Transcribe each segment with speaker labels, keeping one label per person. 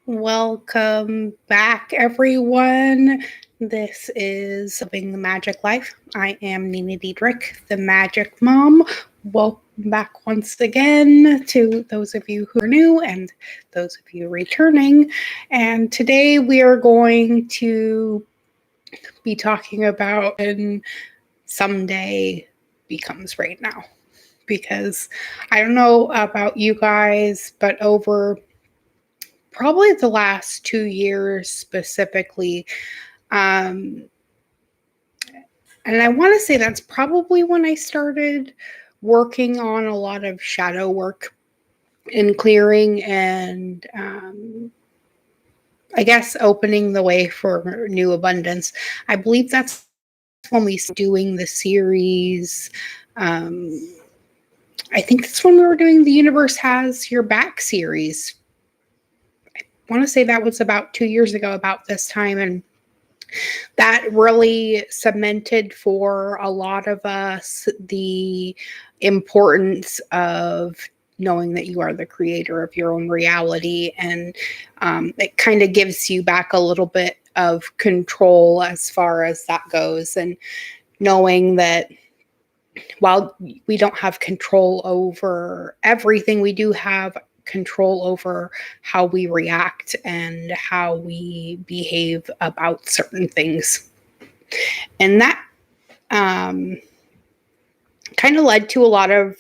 Speaker 1: Welcome back, everyone. This is Living the Magic Life. I am Nina Diedrich, the Magic Mom. Welcome back once again to those of you who are new and those of you returning. And today we are going to be talking about when someday becomes right now. Because I don't know about you guys, but over probably the last 2 years specifically. And I want to say that's probably when I started working on a lot of shadow work and clearing and I guess opening the way for new abundance. I believe that's when we started doing the series. I think that's when we were doing the Universe Has Your Back series. I want to say that was about 2 years ago, about this time. And that really cemented for a lot of us the importance of knowing that you are the creator of your own reality. And it kind of gives you back a little bit of control as far as that goes. And knowing that while we don't have control over everything, we do have control over how we react and how we behave about certain things. And that kind of led to a lot of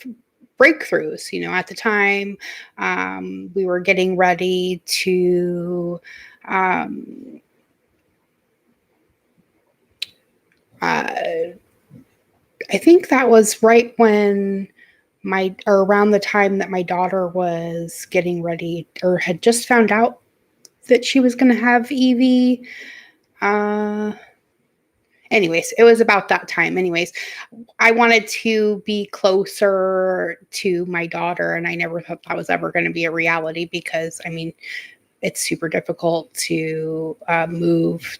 Speaker 1: breakthroughs. You know, at the time, we were getting ready to I think that was right when around the time that my daughter was getting ready or had just found out that she was going to have Evie. Anyways, it was about that time. Anyways, I wanted to be closer to my daughter, and I never thought that was ever going to be a reality because, I mean, it's super difficult to move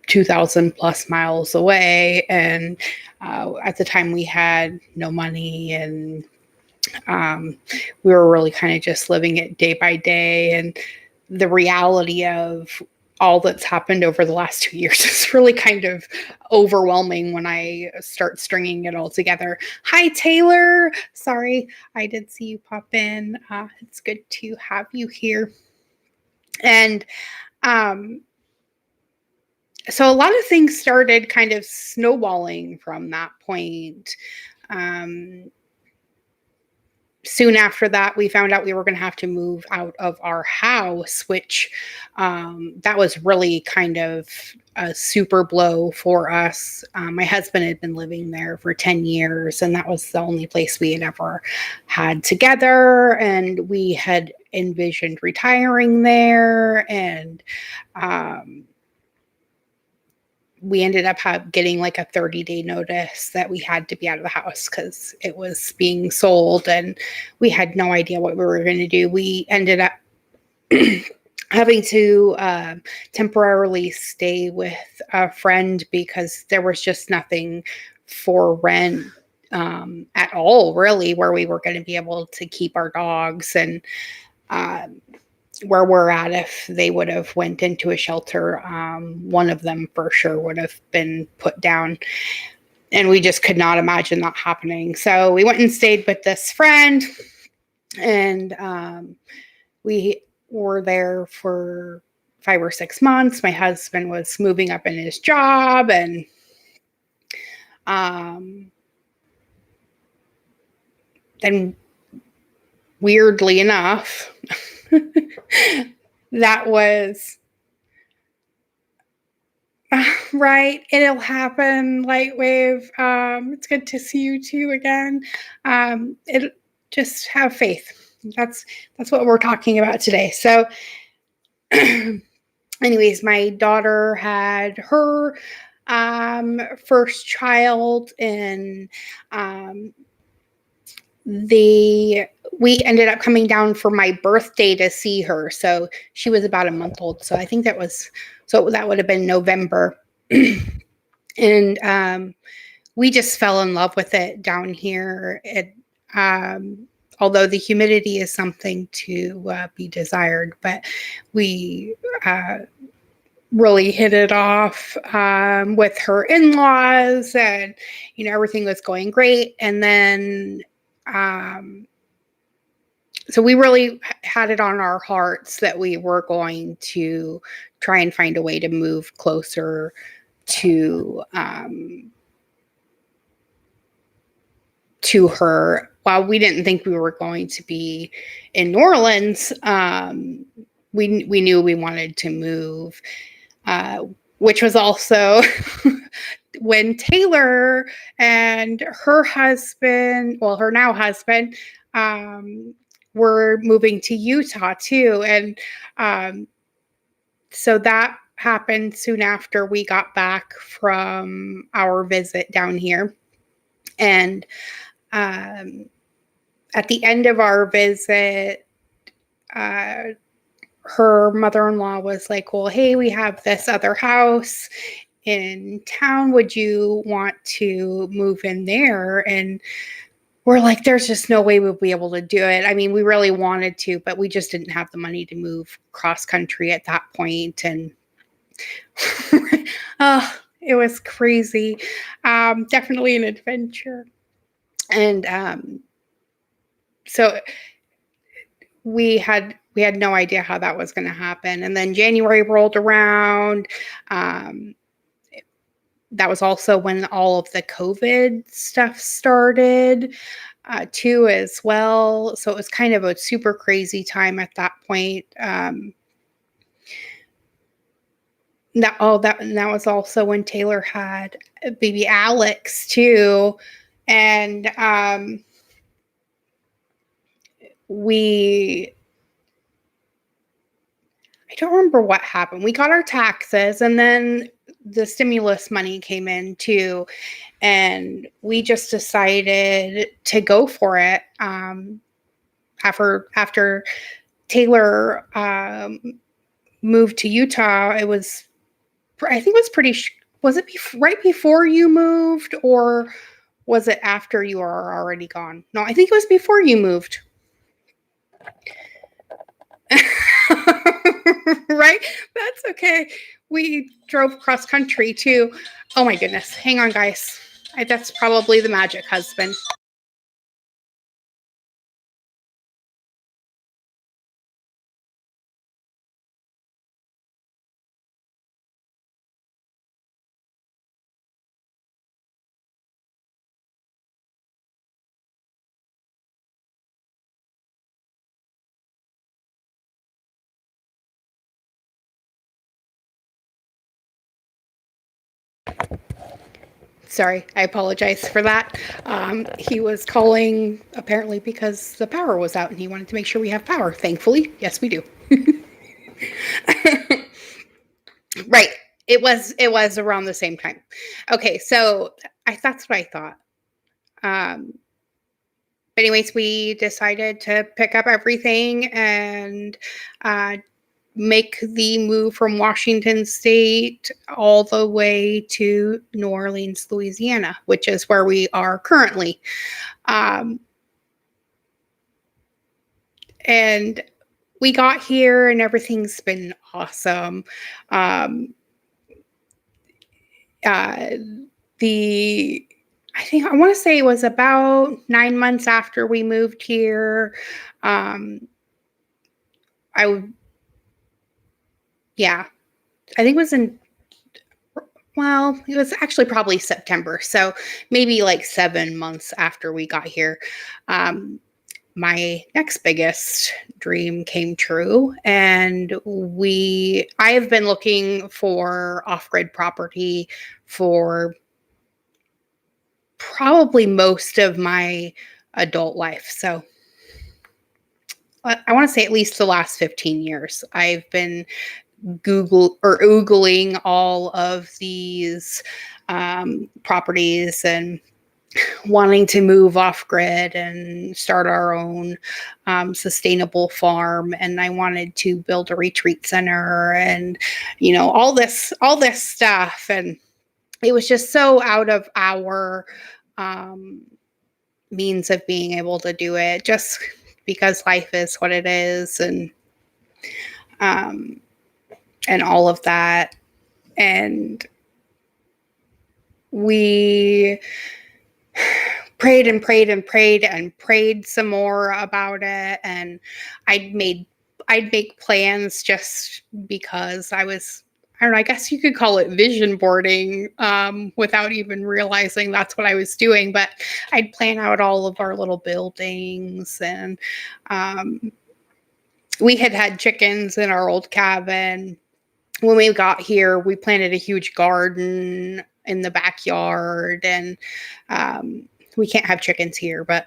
Speaker 1: 2,000 plus miles away. And at the time we had no money and we were really kind of just living it day by day. And the reality of all that's happened over the last 2 years is really kind of overwhelming when I start stringing it all together. Hi, Taylor. Sorry, I did see you pop in. It's good to have you here. And so a lot of things started kind of snowballing from that point. Soon after that, we found out we were going to have to move out of our house, which that was really kind of a super blow for us. My husband had been living there for 10 years, and that was the only place we had ever had together. And we had envisioned retiring there. And we ended up getting like a 30-day notice that we had to be out of the house because it was being sold and we had no idea what we were going to do. We ended up having to temporarily stay with a friend because there was just nothing for rent at all, really, where we were going to be able to keep our dogs. And where we're at, if they would have went into a shelter, one of them for sure would have been put down, and we just could not imagine that happening. So we went and stayed with this friend, and we were there for 5 or 6 months. My husband was moving up in his job, and then weirdly enough, that was right. It'll happen, Lightwave. It's good to see you too again. It just have faith. That's what we're talking about today. So anyways, my daughter had her first child, and we ended up coming down for my birthday to see her. So she was about a month old. So I think that would have been November. And we just fell in love with it down here. although the humidity is something to be desired. But we really hit it off with her in-laws, and everything was going great. And then so we really had it on our hearts that we were going to try and find a way to move closer to her. While we didn't think we were going to be in New Orleans, we knew we wanted to move, which was also when Taylor and her husband, well, her now husband, were moving to Utah too. And so that happened soon after we got back from our visit down here. And at the end of our visit, her mother-in-law was like, well, hey, we have this other house in town. Would you want to move in there? And we're like, there's just no way we'll be able to do it. I mean, we really wanted to, but we just didn't have the money to move cross country at that point. And oh, it was crazy. Definitely an adventure. And so we had no idea how that was going to happen. And then January rolled around. That was also when all of the COVID stuff started too as well. So it was kind of a super crazy time at that point. That was also when Taylor had baby Alex too. And I don't remember what happened. We got our taxes, and then the stimulus money came in too. And we just decided to go for it. After Taylor moved to Utah, I think it was was it right before you moved, or was it after you were already gone? No, I think it was before you moved. Right? That's okay. We drove cross country too. Oh my goodness. Hang on, guys. That's probably the Majik husband. Sorry, I apologize for that. He was calling apparently because the power was out and he wanted to make sure we have power. Thankfully, yes, we do. Right. It was around the same time. Okay, so that's what I thought. But anyways, we decided to pick up everything and make the move from Washington State all the way to New Orleans, Louisiana, which is where we are currently. And we got here and everything's been awesome. I think I want to say it was about 9 months after we moved here. Yeah, I think it was it was actually probably September. So maybe like 7 months after we got here. My next biggest dream came true, and I have been looking for off-grid property for probably most of my adult life. So I want to say at least the last 15 years. I've been Googling all of these properties and wanting to move off grid and start our own sustainable farm. And I wanted to build a retreat center and, all this stuff. And it was just so out of our means of being able to do it, just because life is what it is, and all of that. And we prayed and prayed and prayed and prayed some more about it. And I'd make plans just because I don't know, I guess you could call it vision boarding, without even realizing that's what I was doing. But I'd plan out all of our little buildings, and we had chickens in our old cabin. When we got here, we planted a huge garden in the backyard, and we can't have chickens here, but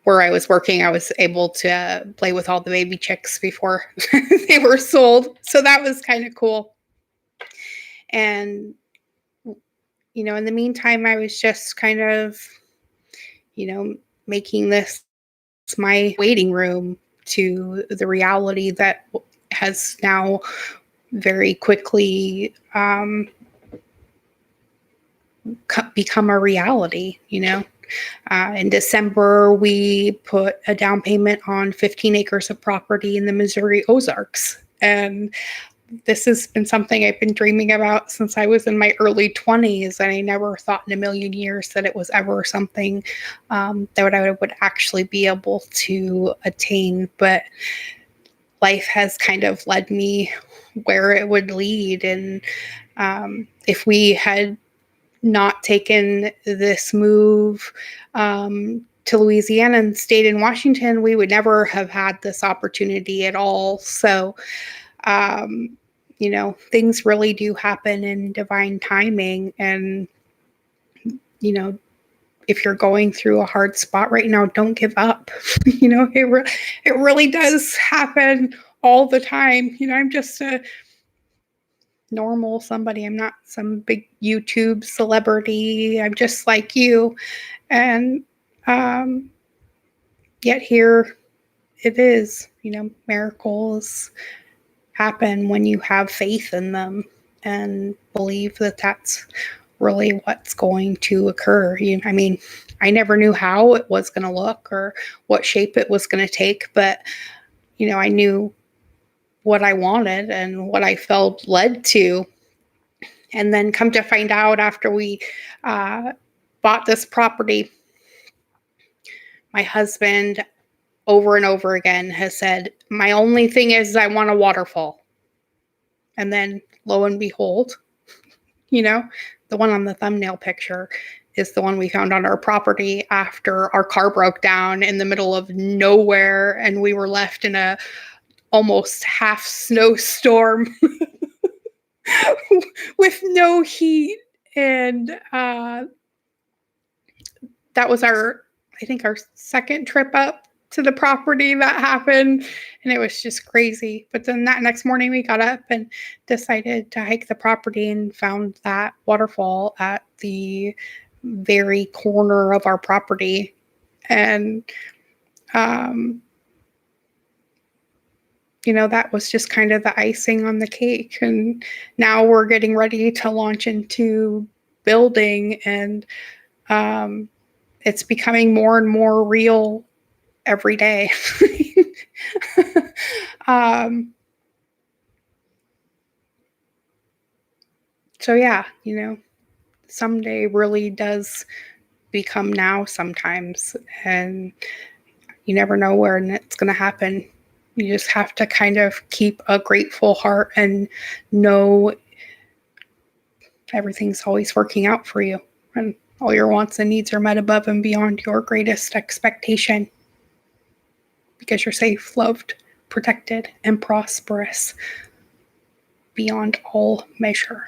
Speaker 1: where I was working, I was able to play with all the baby chicks before they were sold. So that was kind of cool. And, in the meantime, I was just kind of, making this my waiting room to the reality that has now very quickly become a reality. In December, we put a down payment on 15 acres of property in the Missouri Ozarks. And this has been something I've been dreaming about since I was in my early 20s. And I never thought in a million years that it was ever something that I would actually be able to attain. But life has kind of led me where it would lead. And if we had not taken this move to Louisiana and stayed in Washington, we would never have had this opportunity at all. So, things really do happen in divine timing. And, if you're going through a hard spot right now, don't give up. It really does happen all the time. I'm just a normal somebody. I'm not some big YouTube celebrity. I'm just like you. And yet here it is. Miracles happen when you have faith in them and believe that that's really what's going to occur. I never knew how it was going to look or what shape it was going to take, but I knew what I wanted and what I felt led to. And then come to find out, after we bought this property, my husband over and over again has said, my only thing is I want a waterfall. And then lo and behold, the one on the thumbnail picture is the one we found on our property after our car broke down in the middle of nowhere. And we were left in a almost half snowstorm with no heat. And that was our second trip up to the property that happened. And it was just crazy. But then that next morning we got up and decided to hike the property and found that waterfall at the very corner of our property. And, that was just kind of the icing on the cake. And now we're getting ready to launch into building, and it's becoming more and more real every day. So yeah, someday really does become now sometimes, and you never know when it's going to happen. You just have to kind of keep a grateful heart and know everything's always working out for you, and all your wants and needs are met above and beyond your greatest expectation, because you're safe, loved, protected, and prosperous beyond all measure.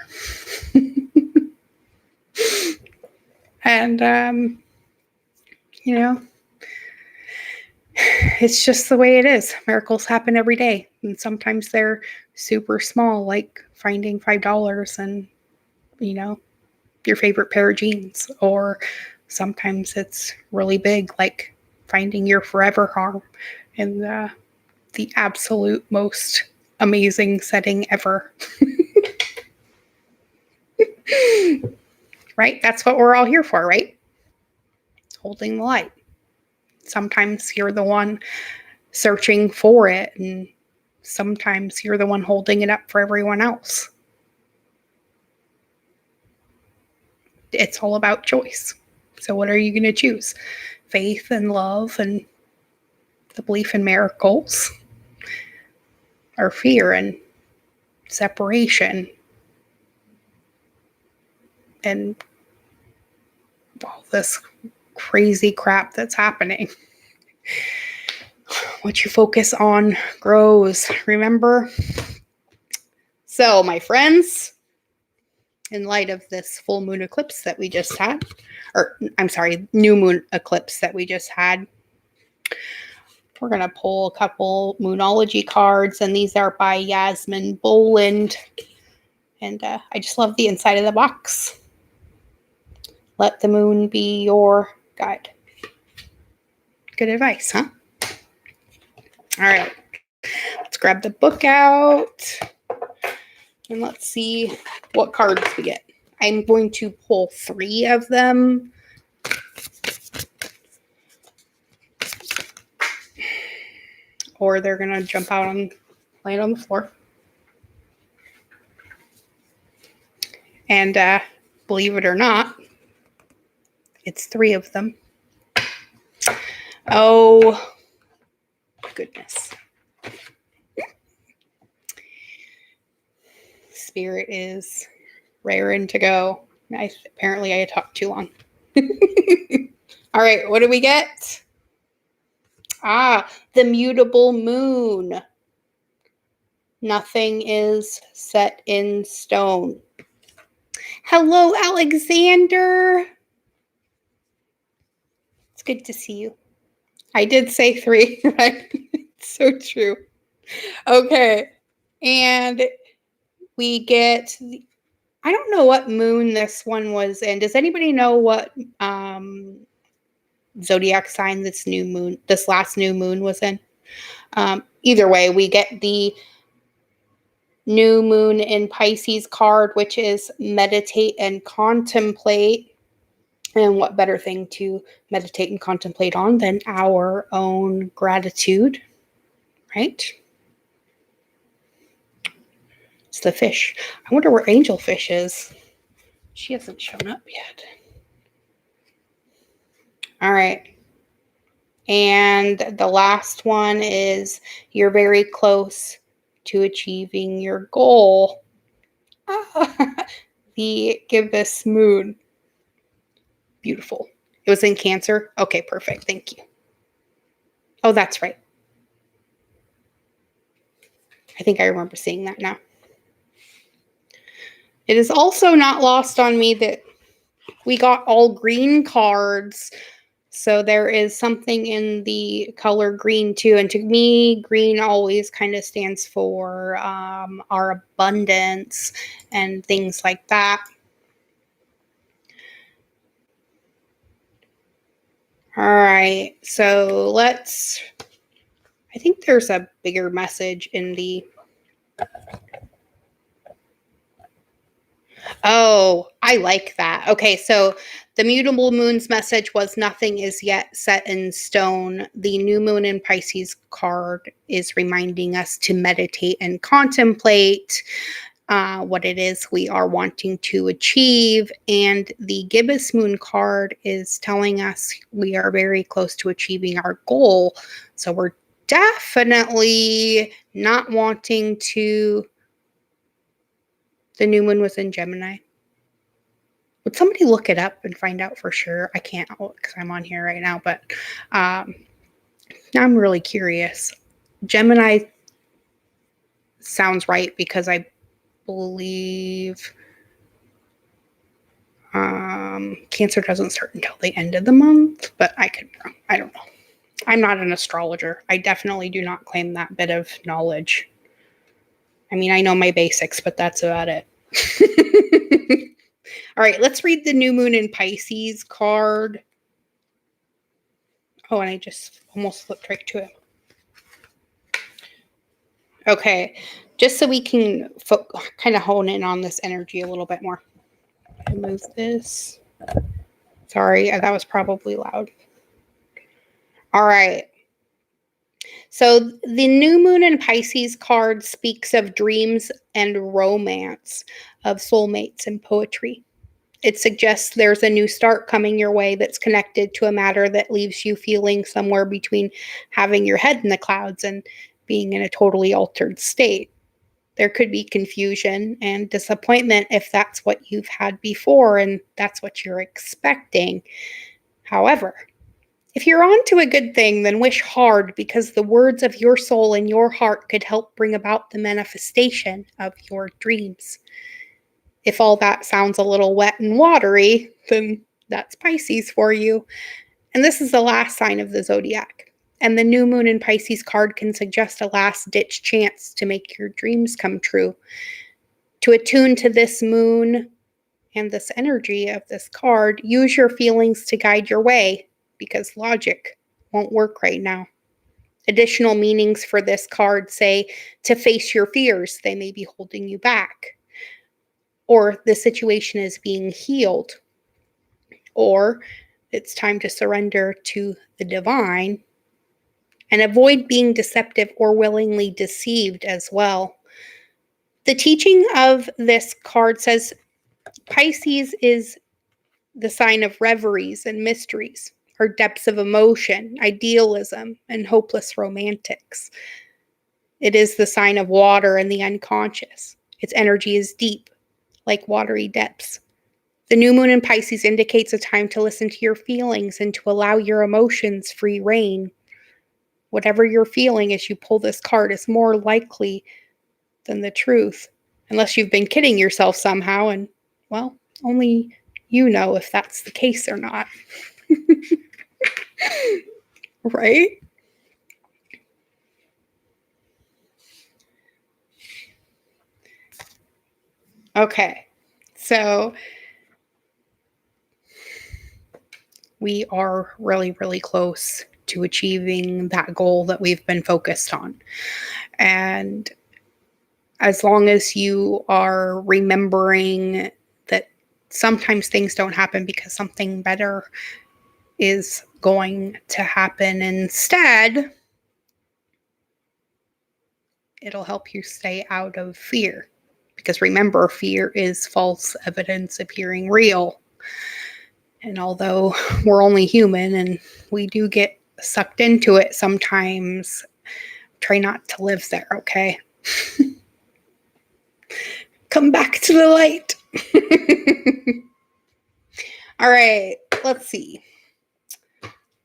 Speaker 1: And, it's just the way it is. Miracles happen every day. And sometimes they're super small, like finding $5 and, your favorite pair of jeans. Or sometimes it's really big, like finding your forever home in the absolute most amazing setting ever. Right? That's what we're all here for, right? holding the light. Sometimes you're the one searching for it, and sometimes you're the one holding it up for everyone else. It's all about choice. So what are you going to choose? Faith and love and the belief in miracles, or fear and separation and all this crazy crap that's happening? What you focus on grows, remember? So, my friends, in light of this full moon eclipse that we just had, or I'm sorry, new moon eclipse that we just had, we're going to pull a couple Moonology cards, and these are by Yasmin Boland. And I just love the inside of the box. Let the moon be your guide. Good advice, huh? All right. Let's grab the book out. And let's see what cards we get. I'm going to pull 3 of them. Or they're going to jump out and land on the floor. And believe it or not, it's 3 of them. Oh, goodness. Spirit is raring to go. Apparently, I talked too long. All right, what do we get? The mutable moon. Nothing is set in stone. Hello, Alexander. It's good to see you. I did say 3, right? It's so true. Okay, and we get... I don't know what moon this one was in. Does anybody know what zodiac sign this last new moon was in? Either way, we get the new moon in Pisces card, which is meditate and contemplate. And what better thing to meditate and contemplate on than our own gratitude, right? It's the fish. I wonder where Angel Fish is. She hasn't shown up yet. All right. And the last one is you're very close to achieving your goal. The gibbous moon. Beautiful. It was in Cancer? Okay, perfect. Thank you. Oh, that's right. I think I remember seeing that now. It is also not lost on me that we got all green cards. So there is something in the color green too. And to me, green always kind of stands for our abundance and things like that. All right. So I think there's a bigger message in the... Oh, I like that. Okay, so the mutable moon's message was nothing is yet set in stone. The new moon in Pisces card is reminding us to meditate and contemplate what it is we are wanting to achieve. And the gibbous moon card is telling us we are very close to achieving our goal. So we're definitely not wanting to... The new moon was in Gemini. Would somebody look it up and find out for sure? I can't because I'm on here right now, but I'm really curious. Gemini sounds right because I believe Cancer doesn't start until the end of the month, but I could be wrong. I don't know. I'm not an astrologer. I definitely do not claim that bit of knowledge. I mean, I know my basics, but that's about it. All right, let's read the new moon in Pisces card. Oh, and I just almost flipped right to it. Okay, just so we can kind of hone in on this energy a little bit more. Move this. Sorry, that was probably loud. All right. So the new moon in Pisces card speaks of dreams and romance, of soulmates and poetry. It suggests there's a new start coming your way that's connected to a matter that leaves you feeling somewhere between having your head in the clouds and being in a totally altered state. There could be confusion and disappointment if that's what you've had before and that's what you're expecting. However, if you're on to a good thing, then wish hard because the words of your soul and your heart could help bring about the manifestation of your dreams. If all that sounds a little wet and watery, then that's Pisces for you. And this is the last sign of the zodiac. And the new moon in Pisces card can suggest a last-ditch chance to make your dreams come true. To attune to this moon and this energy of this card, use your feelings to guide your way because logic won't work right now. Additional meanings for this card say to face your fears, they may be holding you back. Or the situation is being healed. Or it's time to surrender to the divine and avoid being deceptive or willingly deceived as well. The teaching of this card says Pisces is the sign of reveries and mysteries, or depths of emotion, idealism, and hopeless romantics. It is the sign of water and the unconscious. Its energy is deep, like watery depths. The new moon in Pisces indicates a time to listen to your feelings and to allow your emotions free rein. Whatever you're feeling as you pull this card is more likely than the truth, unless you've been kidding yourself somehow, and, well, only you know if that's the case or not. Right? Okay, so we are really, really close to achieving that goal that we've been focused on. And as long as you are remembering that sometimes things don't happen because something better is going to happen instead, it'll help you stay out of fear. Because remember, fear is false evidence appearing real. And although we're only human and we do get sucked into it sometimes, try not to live there, okay? Come back to the light. All right, let's see.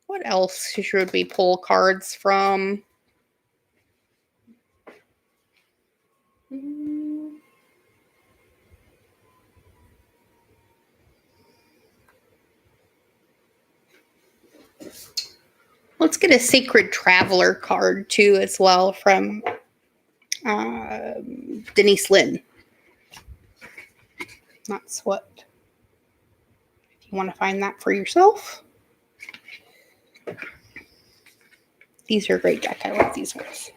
Speaker 1: What else should we pull cards from? Let's get a Sacred Traveler card too as well from Denise Lynn. That's what, if you want to find that for yourself. These are a great deck. I love these ones.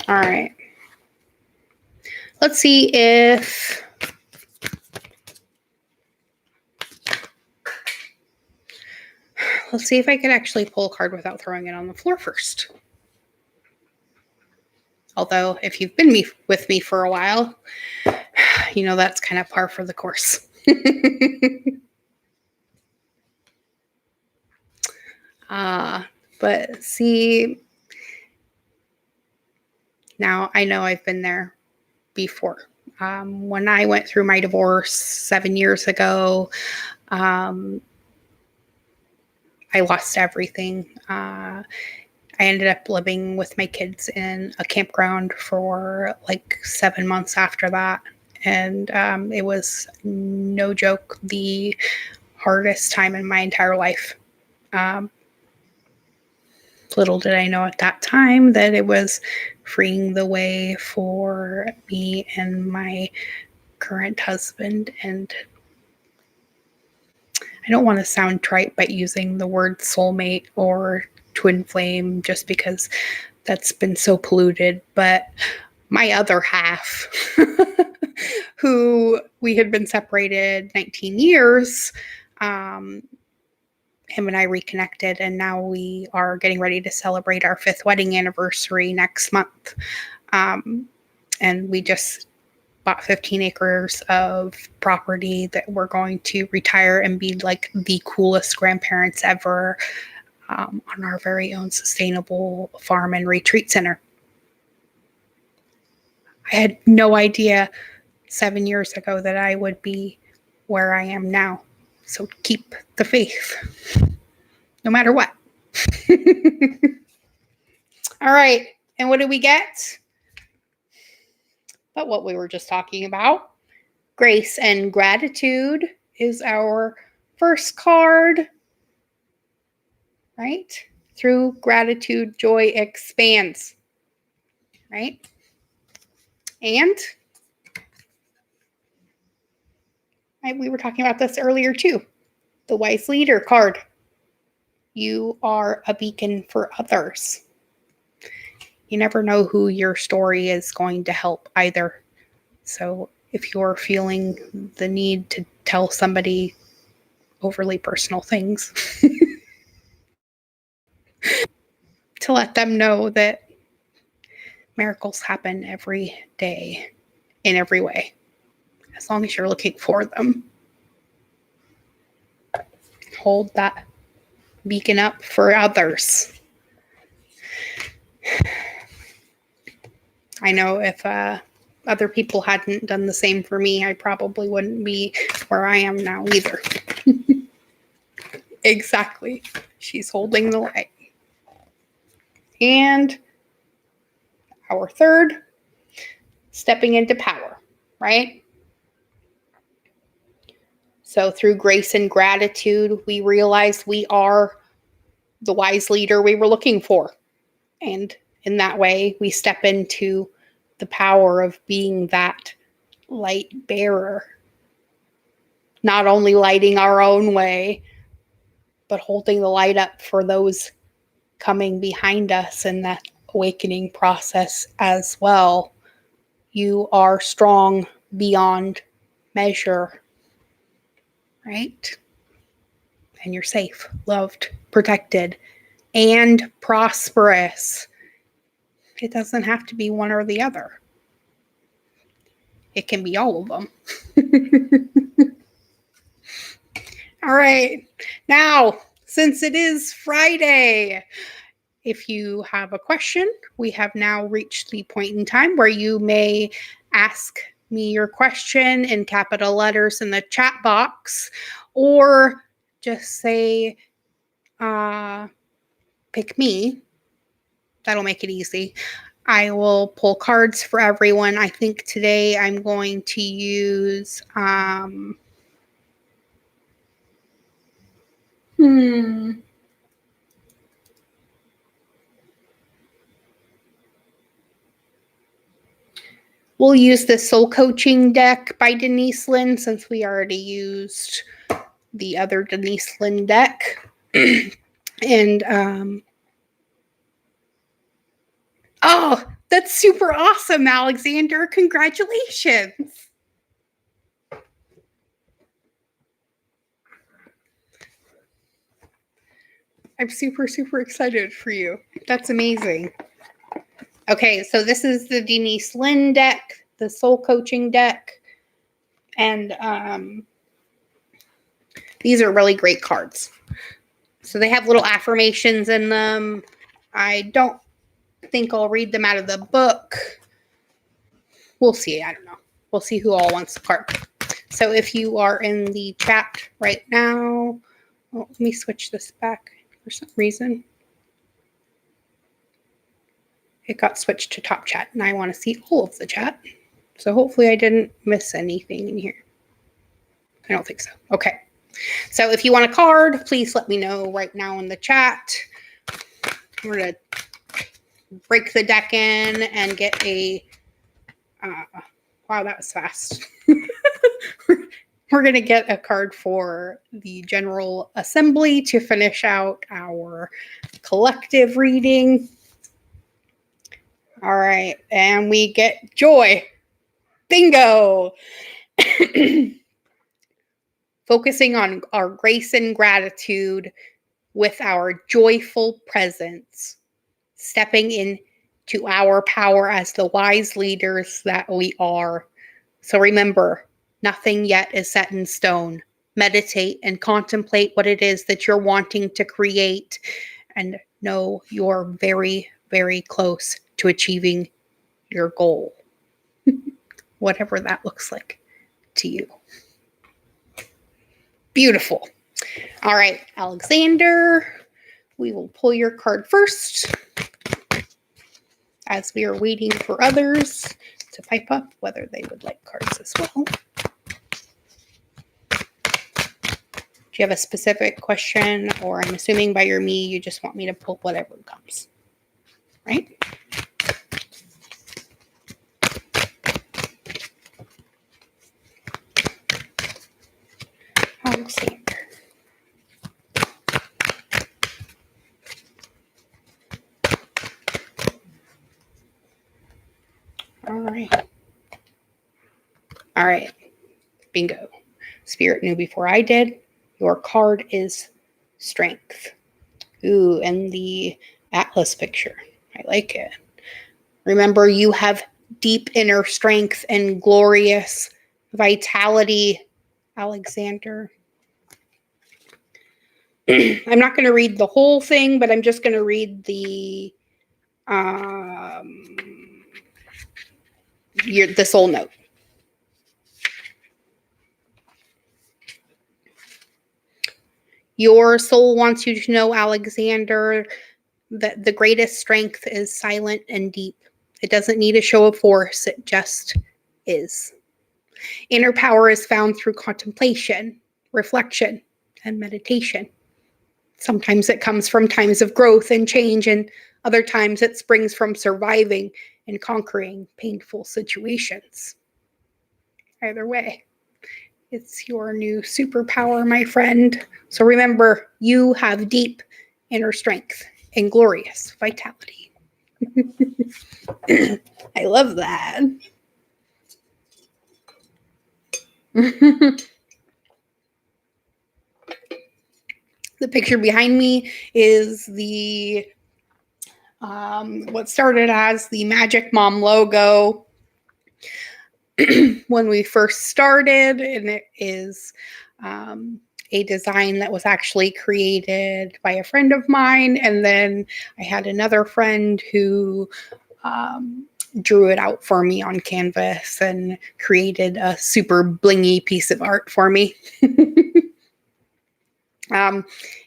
Speaker 1: All right. Let's see if I can actually pull a card without throwing it on the floor first. Although, if you've been with me for a while, you know that's kind of par for the course. But see, now I know I've been there before. When I went through my divorce 7 years ago, I lost everything. I ended up living with my kids in a campground for like 7 months after that. And it was, no joke, the hardest time in my entire life. Little did I know at that time that it was freeing the way for me and my current husband. And I don't want to sound trite by using the word soulmate or twin flame just because that's been so polluted, but my other half. who we had been separated 19 years. Him and I reconnected, and now we are getting ready to celebrate our 5th wedding anniversary next month. And we just bought 15 acres of property that we're going to retire and be like the coolest grandparents ever, on our very own sustainable farm and retreat center. I had no idea 7 years ago that I would be where I am now. So keep the faith, no matter what. All right. And what do we get? But what we were just talking about. Grace and gratitude is our first card, right? Through gratitude, joy expands, right? And we were talking about this earlier too. The wise leader card. You are a beacon for others. You never know who your story is going to help either. So if you're feeling the need to tell somebody overly personal things, to let them know that miracles happen every day in every way, as long as you're looking for them. Hold that beacon up for others. I know if other people hadn't done the same for me, I probably wouldn't be where I am now either. Exactly. She's holding the light. And our third, stepping into power, right? So through grace and gratitude, we realize we are the wise leader we were looking for. And in that way, we step into the power of being that light bearer. Not only lighting our own way, but holding the light up for those coming behind us in that awakening process as well. You are strong beyond measure, right? And you're safe, loved, protected, and prosperous. It doesn't have to be one or the other. It can be all of them. All right. Now, since it is Friday, if you have a question, we have now reached the point in time where you may ask me your question in capital letters in the chat box, or just say, pick me. That'll make it easy. I will pull cards for everyone. I think today I'm going to use, we'll use the Soul Coaching deck by Denise Lynn, since we already used the other Denise Lynn deck. And, oh, that's super awesome, Alexander. Congratulations. I'm super, super excited for you. That's amazing. Okay, so this is the Denise Lynn deck, the Soul Coaching deck. And these are really great cards. So they have little affirmations in them. I don't think I'll read them out of the book. We'll see. I don't know. We'll see who all wants the card. So if you are in the chat right now, let me switch this back for some reason. It got switched to top chat, and I want to see all of the chat. So hopefully I didn't miss anything in here. I don't think so. Okay. So if you want a card, please let me know right now in the chat. We're going to break the deck in and get a... wow, that was fast. We're going to get a card for the General Assembly to finish out our collective reading. All right, and we get joy. Bingo. Focusing on our grace and gratitude with our joyful presence, stepping into our power as the wise leaders that we are. So remember, nothing yet is set in stone. Meditate and contemplate what it is that you're wanting to create, and know you're very, very close to achieving your goal, whatever that looks like to you. Beautiful. All right, Alexander, we will pull your card first as we are waiting for others to pipe up whether they would like cards as well. Do you have a specific question, or I'm assuming by your me, you just want me to pull whatever comes, right? Alexander. All right. Bingo. Spirit knew before I did. Your card is strength. Ooh, and the Atlas picture. I like it. Remember, you have deep inner strength and glorious vitality, Alexander. I'm not going to read the whole thing, but I'm just going to read the soul note. Your soul wants you to know, Alexander, that the greatest strength is silent and deep. It doesn't need a show of force. It just is. Inner power is found through contemplation, reflection, and meditation. Sometimes it comes from times of growth and change, and other times it springs from surviving and conquering painful situations. Either way, it's your new superpower, my friend. So remember, you have deep inner strength and glorious vitality. I love that. The picture behind me is the what started as the Magic Mom logo when we first started, and it is a design that was actually created by a friend of mine, and then I had another friend who drew it out for me on canvas and created a super blingy piece of art for me.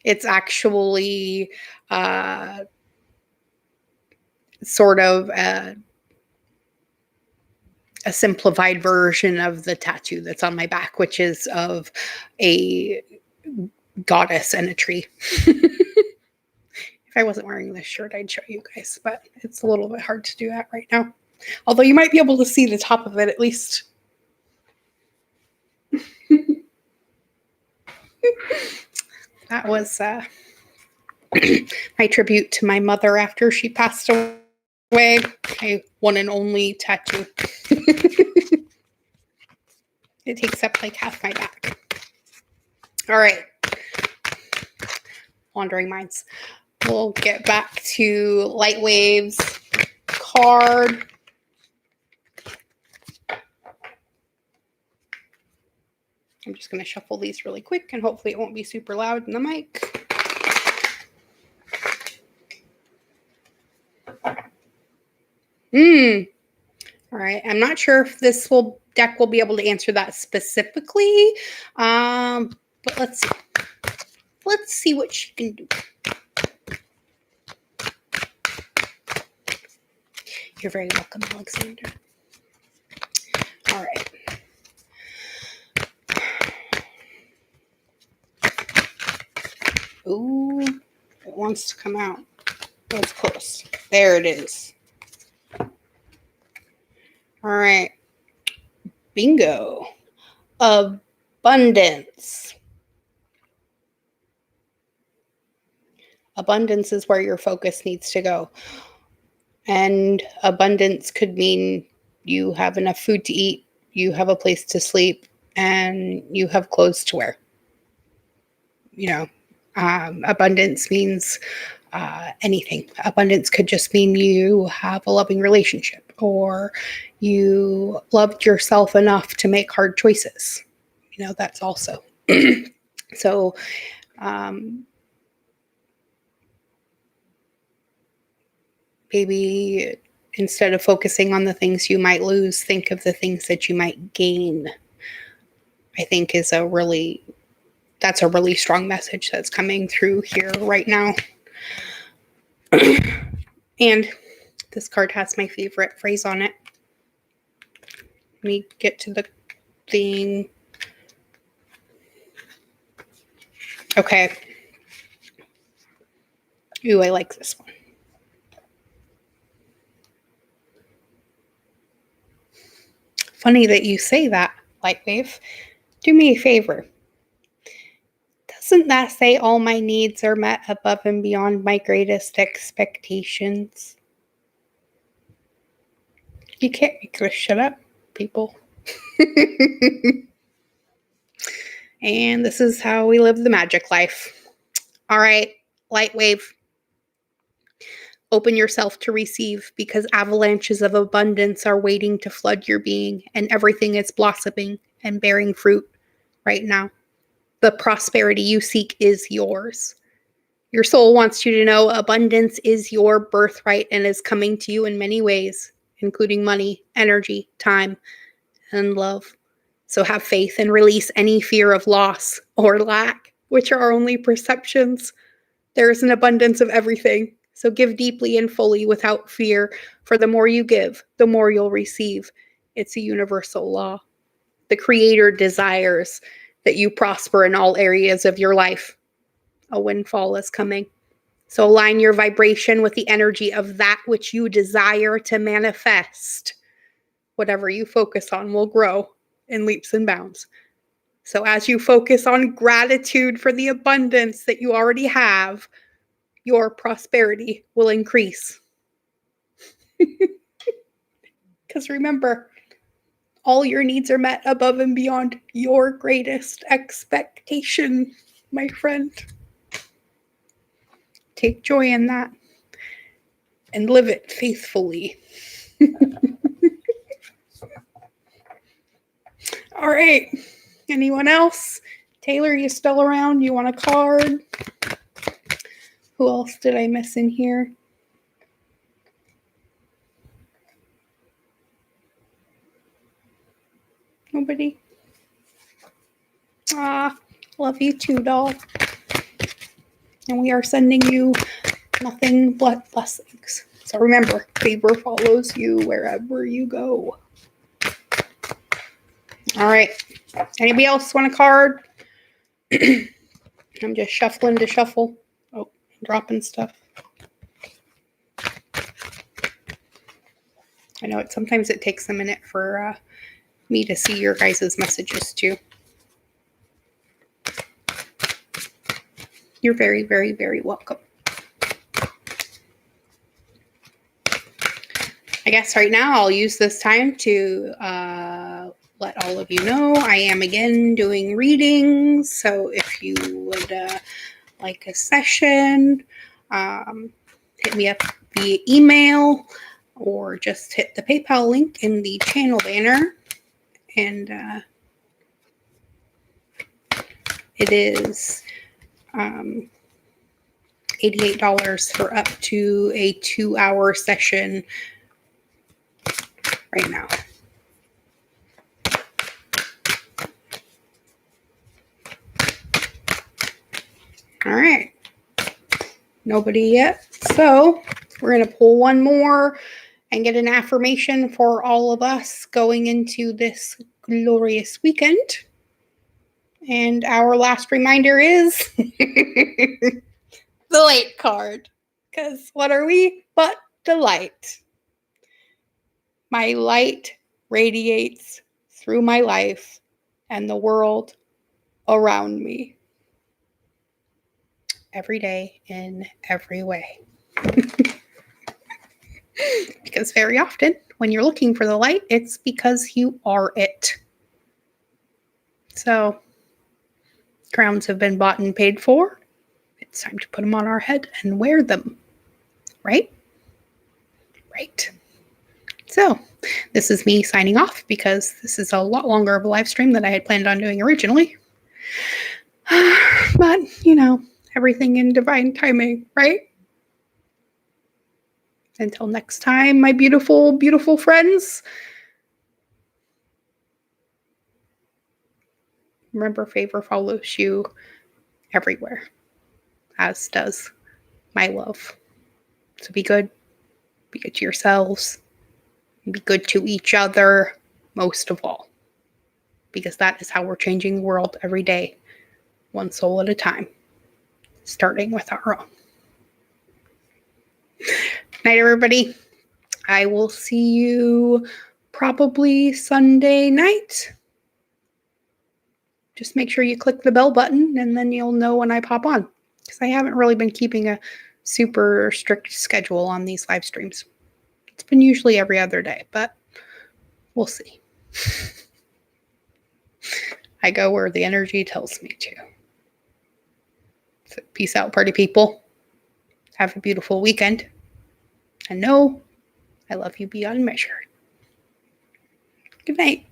Speaker 1: It's actually sort of a simplified version of the tattoo that's on my back, which is of a goddess and a tree. If I wasn't wearing this shirt, I'd show you guys, but it's a little bit hard to do that right now. Although you might be able to see the top of it at least. That was my tribute to my mother after she passed away. My one and only tattoo. It takes up like half my back. All right. Wandering minds. We'll get back to Light Waves card. I'm just going to shuffle these really quick, and hopefully it won't be super loud in the mic. All right. I'm not sure if this deck will be able to answer that specifically, but let's see. Let's see what she can do. You're very welcome, Alexander. All right. Ooh, it wants to come out. That's close. There it is. All right. Bingo. Abundance. Abundance is where your focus needs to go. And abundance could mean you have enough food to eat you have a place to sleep, and you have clothes to wear. Abundance means anything. Abundance could just mean you have a loving relationship, or you loved yourself enough to make hard choices. That's also. So, maybe instead of focusing on the things you might lose, think of the things that you might gain. I think that's a really strong message that's coming through here right now. And this card has my favorite phrase on it. Let me get to the thing. Okay. Ooh, I like this one. Funny that you say that, Lightwave. Do me a favor. Doesn't that say all my needs are met above and beyond my greatest expectations? You can't make this shit up, people. And this is how we live the magic life. All right, Lightwave. Open yourself to receive, because avalanches of abundance are waiting to flood your being, and everything is blossoming and bearing fruit right now. The prosperity you seek is yours. Your soul wants you to know abundance is your birthright and is coming to you in many ways, including money, energy, time, and love. So have faith and release any fear of loss or lack, which are only perceptions. There is an abundance of everything. So give deeply and fully without fear, for the more you give, the more you'll receive. It's a universal law. The Creator desires that you prosper in all areas of your life. A windfall is coming. So align your vibration with the energy of that which you desire to manifest. Whatever you focus on will grow in leaps and bounds. So as you focus on gratitude for the abundance that you already have, your prosperity will increase. Because remember, all your needs are met above and beyond your greatest expectation, my friend. Take joy in that and live it faithfully. All right. Anyone else? Taylor, you still around? You want a card? Who else did I miss in here? Nobody? Love you too, doll. And we are sending you nothing but blessings. So remember, favor follows you wherever you go. All right. Anybody else want a card? I'm just shuffling to shuffle. Oh, dropping stuff. I know sometimes it takes a minute for me to see your guys' messages too. You're very, very, very welcome. I guess right now I'll use this time to let all of you know I am again doing readings. So if you would like a session, hit me up via email or just hit the PayPal link in the channel banner. And it is $88 for up to a 2-hour session right now. All right. Nobody yet. So we're going to pull one more and get an affirmation for all of us going into this glorious weekend. And our last reminder is the light card. Because what are we but the light? My light radiates through my life and the world around me. Every day in every way. Because very often when you're looking for the light, it's because you are it. So, crowns have been bought and paid for. It's time to put them on our head and wear them. Right? Right. So, this is me signing off because this is a lot longer of a live stream than I had planned on doing originally. But, everything in divine timing, right? Until next time, my beautiful, beautiful friends. Remember, favor follows you everywhere, as does my love. So be good to yourselves, be good to each other, most of all, because that is how we're changing the world every day, one soul at a time, starting with our own. Night, everybody. I will see you probably Sunday night. Just make sure you click the bell button and then you'll know when I pop on, because I haven't really been keeping a super strict schedule on these live streams. It's been usually every other day, but we'll see. I go where the energy tells me to. So peace out, party people. Have a beautiful weekend. And know I love you beyond measure. Good night.